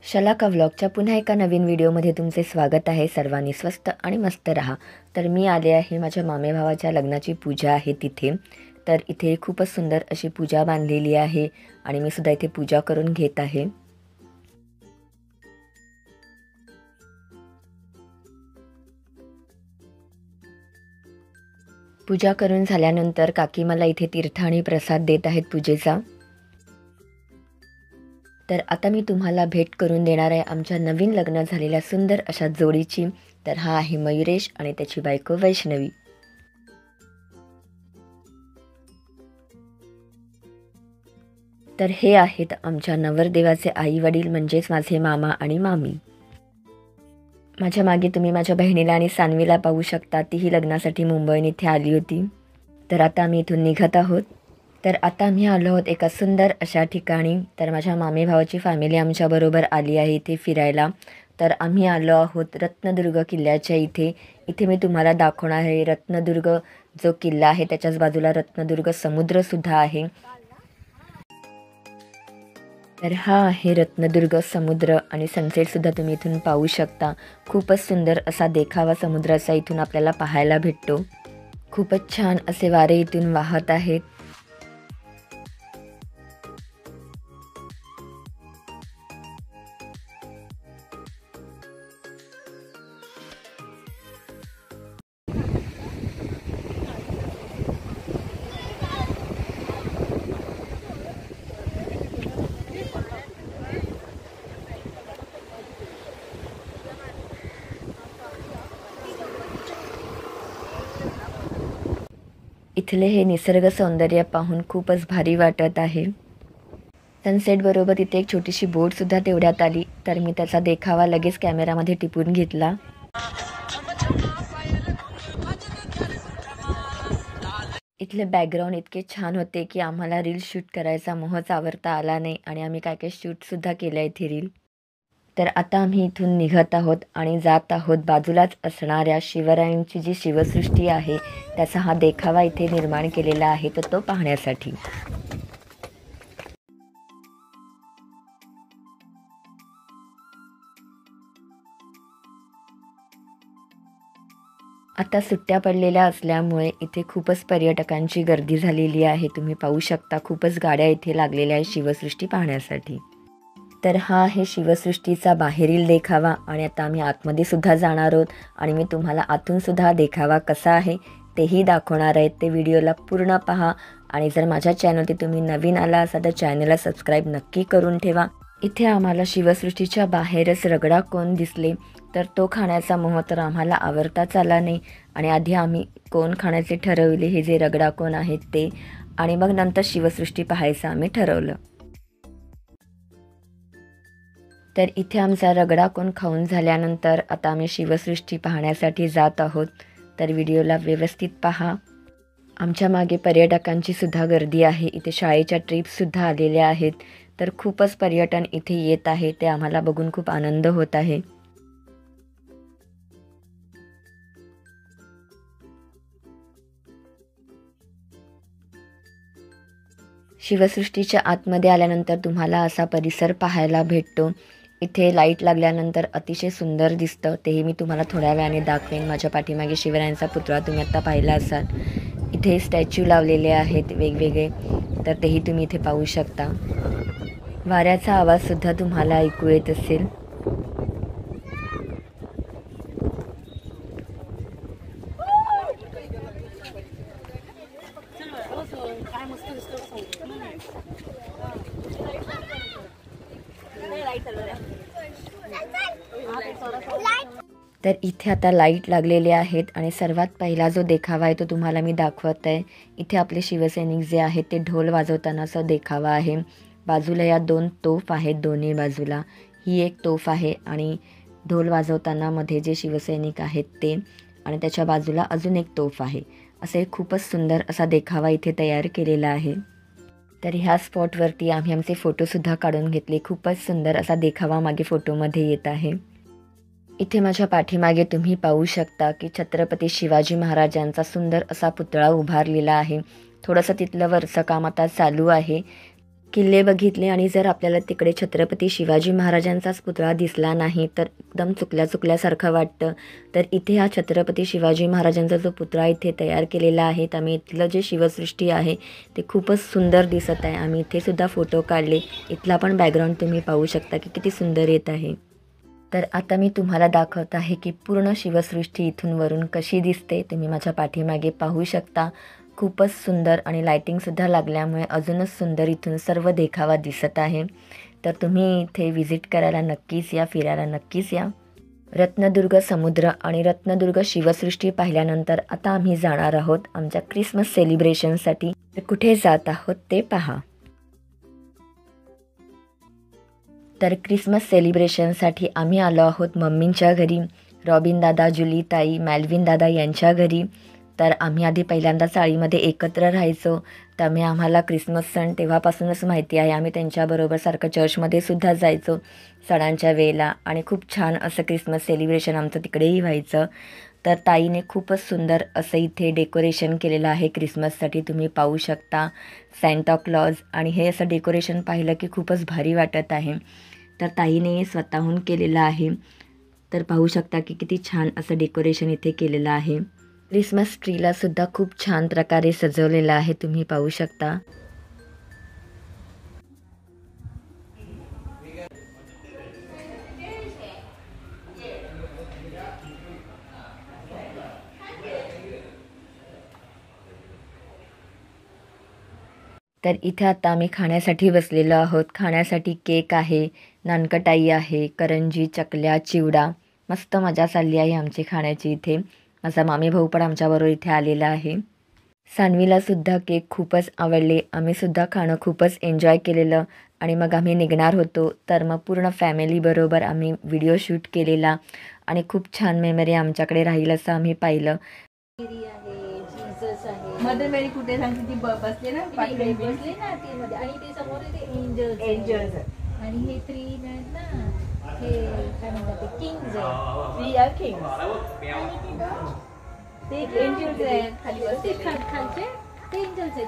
शलाका व्लॉगच्या पुन्हा एका नवीन व्हिडिओमध्ये तुमचे स्वागत आहे। सर्वांनी स्वस्त आणि मस्त राहा। तर मी आले आहे माझ्या मामे भावाच्या लग्नाची पूजा आहे तिथे। तर इथे खूपच सुंदर अशी पूजा बांधलेली आहे आणि मी सुद्धा इथे पूजा करून घेत आहे। पूजा करून झाल्यानंतर काकी मला इथे तीर्थ आणि प्रसाद देत आहेत पूजेचा। तर आता मी तुम्हाला भेट करून देणार आहे आमच्या नवीन लग्न झालेल्या सुंदर अशा जोडीची। तर हा आहे मयुरेश आणि त्याची बायको वैष्णवी। तर हे आहेत आमच्या नवरदेवाचे आई वडील म्हणजेच माझे मामा आणि मामी। माझ्या मागे तुम्ही माझ्या बहिणीला आणि सानवीला पाहू शकता, तीही लग्नासाठी मुंबईत इथे आली होती। तर आता आम्ही इथून निघत आहोत। तर आता आम्ही आलो आहोत एका सुंदर अशा ठिकाणी। तर माझ्या मामे भावाची फॅमिली आमच्याबरोबर आली आहे इथे फिरायला। तर आम्ही आलो आहोत रत्नदुर्ग किल्ल्याच्या इथे। इथे मी तुम्हाला दाखवणार आहे रत्नदुर्ग जो किल्ला आहे त्याच्याच बाजूला रत्नदुर्ग समुद्रसुद्धा आहे। तर हा आहे रत्नदुर्ग समुद्र आणि सनसेटसुद्धा तुम्ही इथून पाहू शकता। खूपच सुंदर असा देखावा समुद्राचा इथून आपल्याला पाहायला भेटतो। खूपच छान असे वारे इथून वाहत आहेत। इथले हे निसर्ग सौंदर्य पाहून खूपच भारी वाटत आहे। सनसेट बरोबर इथे एक छोटीशी बोट सुद्धा तेवढ्यात आली। तर मी त्याचा देखावा लगेच कॅमेरामध्ये टिपून घेतला। इथले बॅकग्राऊंड इतके छान होते की आम्हाला रील शूट करायचा मोहच आवरता आला नाही आणि आम्ही काय शूटसुद्धा केलं इथे रील। तर आता आम्ही इथून निघत आहोत आणि जात आहोत बाजूलाच असणाऱ्या शिवरायांची जी शिवसृष्टी आहे त्याचा हा देखावा इथे निर्माण केलेला आहे तर तो पाहण्यासाठी। आता सुट्ट्या पडलेल्या असल्यामुळे इथे खूपच पर्यटकांची गर्दी झालेली आहे। तुम्ही पाहू शकता खूपच गाड्या इथे लागलेल्या आहेत शिवसृष्टी पाहण्यासाठी। तर हा आहे शिवसृष्टीचा बाहेरील देखावा आणि आता आम्ही आतमध्ये सुद्धा जाणार आहोत आणि मी तुम्हाला आतून सुद्धा देखावा कसा आहे तेही दाखवणार आहे। ते व्हिडिओला पूर्ण पहा आणि जर माझ्या चॅनलवरती तुम्ही नवीन आला असाल तर चॅनलला सबस्क्राईब नक्की करून ठेवा। इथे आम्हाला शिवसृष्टीच्या बाहेरच रगडा कोण दिसले तर तो खाण्याचा मोह तर आम्हाला आवरताच आला नाही आणि आधी आम्ही कोण खाण्याचे ठरवले हे जे रगडा कोण आहेत ते आणि मग नंतर शिवसृष्टी पाहायचं आम्ही ठरवलं। तर इथे आमचा रगडा कोण खाऊन झाल्यानंतर आता आम्ही शिवसृष्टी पाहण्यासाठी जात आहोत। तर व्हिडिओला व्यवस्थित पहा। आमच्या मागे पर्यटकांची सुद्धा गर्दी आहे। इथे शाळेच्या ट्रिपसुद्धा आलेल्या आहेत। तर खूपच पर्यटन इथे येत आहे ते आम्हाला बघून खूप आनंद होत आहे। शिवसृष्टीच्या आतमध्ये आल्यानंतर तुम्हाला असा परिसर पाहायला भेटतो। इथे लाईट लागल्यानंतर अतिशय सुंदर दिसतं, तेही मी तुम्हाला थोड्या वेळाने दाखवेन। माझ्या पाठीमागे शिवरायांचा पुतळा तुम्ही आता पाहिला असाल। इथे स्टॅच्यू लावलेले आहेत वेगवेगळे, तर तेही तुम्ही इथे पाहू शकता। वाऱ्याचा आवाजसुद्धा तुम्हाला ऐकू येत असेल। तर इथे आता लाईट लागलेले आहेत आणि सर्वात पहिला जो देखावा आहे तो तुम्हाला मी दाखवत आहे। इथे आपले शिवसैनिक जे आहेत ते ढोल वाजवतानाचा देखावा आहे। बाजूला या दोन तोफ आहेत दोन्ही बाजूला। ही एक तोफ आहे आणि ढोल वाजवताना मध्ये जे शिवसैनिक आहेत ते आणि त्याच्या बाजूला अजून एक तोफ आहे। असे खूपच सुंदर असा देखावा इथे तयार केलेला आहे। तर ह्या स्पॉटवरती आम्ही आमचे फोटोसुद्धा काढून घेतले। खूपच सुंदर असा देखावा मागे फोटोमध्ये येत आहे। इथे माझ्या पाठीमागे तुम्ही पाहू शकता की छत्रपती शिवाजी महाराजांचा सुंदर असा पुतळा उभारलेला आहे। थोडंसं तिथलं वरचं काम आता चालू आहे। किल्ले बघितले आणि जर आपल्याला तिकडे छत्रपती शिवाजी महाराजांचाच पुतळा दिसला नाही तर एकदम चुकल्यासारखं वाटतं. तर इथे हा छत्रपती शिवाजी महाराजांचा जो पुतळा इथे तयार केलेला आहे, तर आम्ही इथलं जे शिवसृष्टी आहे ते खूपच सुंदर दिसत आहे. आम्ही इथे सुद्धा फोटो काढले. इथला पण बॅकग्राऊंड तुम्ही पाहू शकता की किती सुंदर येत आहे. तर आता मी तुम्हाला दाखवत आहे की पूर्ण शिवसृष्टी इथून वरून कशी दिसते. तुम्ही माझ्या पाठीमागे पाहू शकता. खूपच सुंदर आणि लायटिंगसुद्धा लागल्यामुळे अजूनच सुंदर इथून सर्व देखावा दिसत आहे. तर तुम्ही इथे व्हिजिट करायला नक्कीच या, फिरायला नक्कीच या. रत्नदुर्ग समुद्र आणि रत्नदुर्ग शिवसृष्टी पाहिल्यानंतर आता आम्ही जाणार आहोत आमच्या क्रिसमस सेलिब्रेशनसाठी. तर कुठे जात आहोत ते पहा. तर क्रिसमस सेलिब्रेशनसाठी आम्ही आलो आहोत मम्मींच्या घरी. रॉबिन दादा, जुली ताई, मॅल्विन दादा यांच्या घरी. तर आम्ही आधी पहिल्यांदा चाळीमध्ये एकत्र राहायचो, त्यामुळे आम्हाला क्रिसमस सण तेव्हापासूनच माहिती आहे. आम्ही त्यांच्याबरोबर सारखं चर्चमध्ये सुद्धा जायचो सणांच्या वेळेला आणि खूप छान असं क्रिसमस सेलिब्रेशन आमचं तिकडेही व्हायचं. तर ताईने खूपच सुंदर असं इथे डेकोरेशन केलेलं आहे क्रिसमससाठी. तुम्ही पाहू शकता सॅन्टा क्लॉज, आणि हे असं डेकोरेशन पाहिलं की खूपच भारी वाटत आहे. तर ताईने स्वतःहून केलेलं आहे. तर पाहू शकता की किती छान असं डेकोरेशन इथे केलेलं आहे. क्रिसमस ट्रीला सुद्धा खूप छान प्रकारे सजवलेलं आहे, तुम्ही पाहू शकता. तर इथे आता आम्ही खाण्यासाठी बसलेलो आहोत. खाण्यासाठी केक आहे, नानकटाई आहे, करंजी, चकल्या, चिवडा. मस्त मजा चालली आहे आमची खाण्याची इथे. माझा मामी भाऊ पण आमच्याबरोबर इथे आलेला आहे. सानवीला सुद्धा केक खूपच आवडले. आम्ही सुद्धा खाणं खूपच एन्जॉय केलेलं आणि मग आम्ही निघणार होतो. तर मग पूर्ण फॅमिलीबरोबर आम्ही व्हिडिओ शूट केलेला आणि खूप छान मेमरी आमच्याकडे राहील असं आम्ही पाहिलं. मदर मेरी कुठे सांगते ती बसले ना बसले ना ती मध्ये, आणि ते समोर ते एंजल्स आणि हे थ्री आहेत ना, हे काय म्हणतात ते किंग्स आहेत. We are kings. ते एंजल्स आहेत खाली ते खालचे ते एंजल्स आहेत.